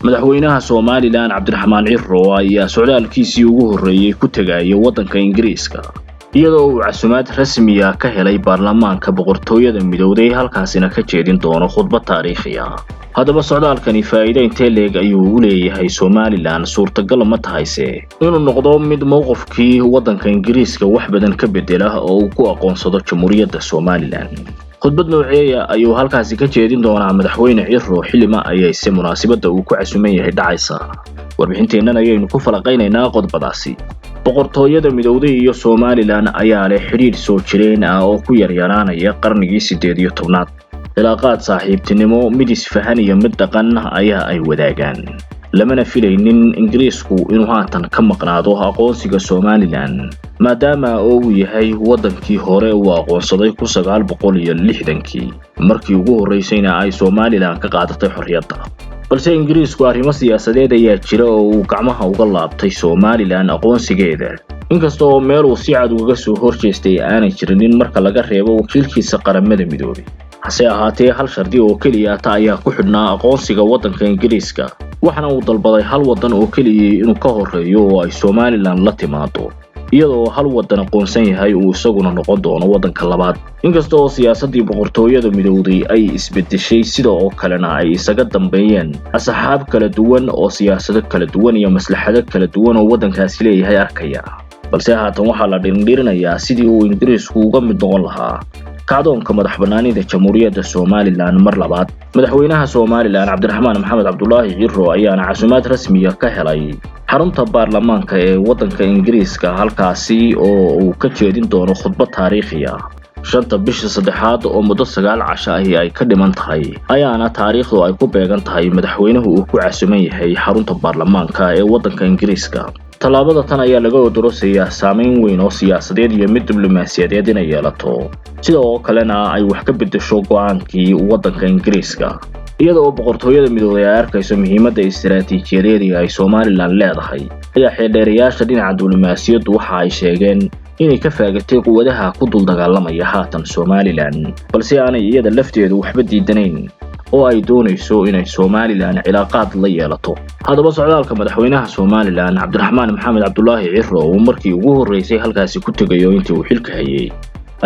madaxweynaha Soomaaliland Cabdiraxmaan Cirro ayaa socdaalkiisii ugu horeeyay ku tagay waddanka Ingiriiska iyadoo uu casuumad rasmi ah ka helay baarlamaanka boqortooyada midowday halkaasina ka jeedin doono khudbad taariikhi ah. haddaba socdaalkani faa'iido intee leeg ayuu u leeyahay Soomaaliland suurtagal ma tahayse inuu noqdo mid mowqifkii waddanka Ingiriiska wax badan ka bedela oo uu ku aqoonsado Jamhuuriyadda Soomaaliland. khudbad nooceeya ayuu halkaasi ka jeedin doonaa madaxweyne Cirro xilima ayayse munaasabada uu ku casuuman yahay dhacaysa. warbixinteennan ayaynu ku falaqaynaynaa qodobadaasi. boqortooyada midowday iyo Soomaaliland ayaa leh xiriir soo jireen ah oo ku yaryaraanaya qarnigii 18aad. cilaaqaad saaxiibtinimo mid isfahan iyo mid dhaqan ayaa ay wadaagaan. lamana filaynin Ingiriisku inuu haatan ka maqnaado aqoonsiga Soomaaliland maadaama uu yahay wadankii hore uu aqoonsaday 1960kii markii ugu horeysayna ay Soomaaliland ka qaadatay xorriyadda. balse Ingiriisku arrimo siyaasadeed ayaa jira oo uu gacmaha uga laabtay Soomaaliland aqoonsigeeda inkasta oo meel uu si cad uga soo horjeestay aanay jirin marka laga reebo wakiilkiisa qaramada midoobay. hase ahaatee hal shardi oo kaliya ayaa ku xidhnaa aqoonsiga waddanka Ingiriiska waxaana uu dalbaday hal waddan oo kaliya inuu ka horeeyo oo ay Soomaaliland la timaado iyadoo hal waddan aqoonsan yahay uu isaguna noqon doono waddanka labaad. inkasta oo siyaasadii boqortooyada midowday ay isbedeshay sida oo kalena ay isaga dambeeyeen asxaab kala duwan oo siyaasado kala duwan iyo maslaxado kala duwan oo waddankaasi leeyahay arkaya. balse haatan waxaa la dhirindhirinayaa sidii uu Ingiriisku uga mid noqon lahaa kacdoonka madaxbannaanida Jamhuuriyadda Soomaaliland mar labaad. madaxweynaha Soomaaliland Cabdiraxmaan Maxamed Cabdullaahi Cirro ayaana casuumad rasmi ah ka helay xarunta baarlamaanka ee waddanka Ingiriiska halkaasi oo uu ka jeedin doono khudbad taariikhi ah. 5 bisha 3aad oo muddo 9 casho ah ay ka dhiman tahay ayaana taariikhdu ay ku beegan tahay madaxweynuhu uu ku casuuman yahay xarunta baarlamaanka ee waddanka Ingiriiska. tallaabada tan ayaa laga odorosayaa saameyn weyn oo siyaasadeed iyo mid diblomaasiyadeed inay yeelato sidoo kalena ay wax ka bedesho go'aankii waddanka Ingiriiska iyadoo boqortooyada midowday ay arkayso muhiimadda istiraatiijiyadeed ee ay Soomaaliland leedahay. ayaa xeeldheerayaasha dhinaca diblomaasiyaddu waxa ay sheegeen inay ka faagatay quwadaha ku dul dagaalamaya haatan Soomaaliland balse aanay iyada lafteedu waxba diidanayn oo ay doonayso inay Soomaaliland cilaaqaad la yeelato. haddaba socdaalka madaxweynaha Soomaaliland Cabdiraxmaan Maxamed Cabdullaahi Cirro uu markii ugu horeysay halkaasi ku tagayo intii uu xilka hayay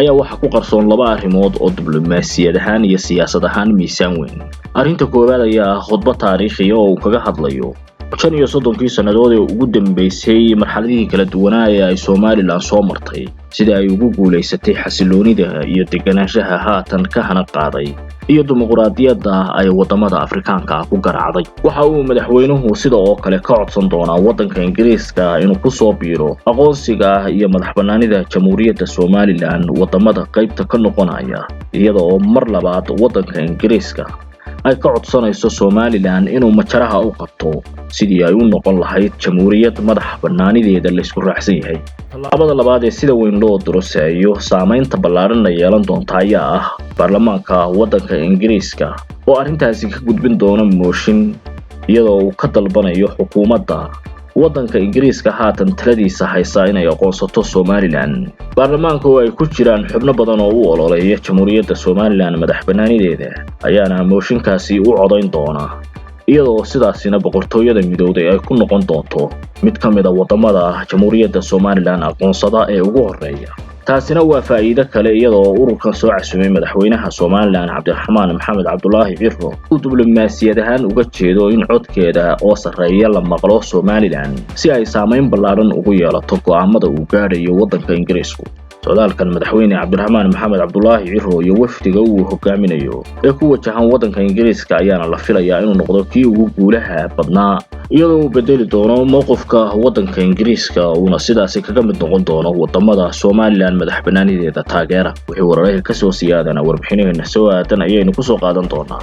ayaa waxa ku qarsoon laba arrimood oo diblomaasiyad ahaan iyo siyaasad ahaan miisaan weyn. arrinta koowaad ayaa khudbad taariikhi ah oo uu kaga hadlayo 35 sanadood ee ugu dambeysay marxaladihii kala duwanaa ee ay Soomaaliland soo martay sida ay ugu guuleysatay xasiloonida iyo deganaanshaha haatan ka hana qaaday iyo dimuqraadiyadda ay wadamada Afrikaanka ku garaacday. waxa uu madaxweynuhu sida oo kale ka codsan doonaa waddanka Ingiriiska inuu ku soo biiro aqoonsiga iyo madaxbannaanida Jamhuuriyadda Soomaaliland wadamada qaybta ka noqonaya iyadoo mar labaad waddanka Ingiriiska ay ka codsanayso Soomaaliland inuu majaraha u qabto sidii ay u noqon lahayd jamhuuriyad madaxbannaanideeda la isku raacsan yahay. tallaabada labaad ee sida weyn loo dorosayo saameynta ballaaran ay yeelan doonta ayaa ah baarlamaanka waddanka Ingiriiska oo arrintaasi ka gudbin doona mooshin iyadoo uu ka dalbanayo xukuumadda waddanka Ingiriiska haatan taladiisa haysa inay aqoonsato Soomaaliland. baarlamaanka oo ay ku jiraan xubno badan oo u ololeeya Jamhuuriyadda Soomaaliland madaxbannaanideeda ayaana mooshinkaasi u codayn doona iyadoo sidaasina boqortooyada midowday ay ku noqon doonto mid ka mid ah wadamada Jamhuuriyadda Soomaaliland aqoonsada ee ugu horeeya. taasina waa faa'iido kale iyadoo ururkan soo casuumay madaxweynaha Soomaaliland Cabdiraxmaan Maxamed Cabdullaahi Cirro uu diblomaasiyad ahaan uga jeedo in codkeeda oo sareeya la maqlo Soomaaliland si ay saameyn ballaaran ugu yeelato go'aamada uu gaadhayo waddanka Ingiriisku. socdaalkan madaxweyne Cabdiraxmaan Maxamed Cabdullaahi Cirro iyo wafdiga uu hogaaminayo ee ku wajahan waddanka Ingiriiska ayaana la filayaa inuu noqdo kii ugu guulaha badnaa iyadoo uu bedeli doono mowqifka waddanka Ingiriiska uuna sidaasi kaga mid noqon doono wadamada Soomaaliland madaxbannaanideeda taageera. wixii wararka ka soo siyaadana warbixinaheena soo aadan ayaynu ku soo qaadan doonaa.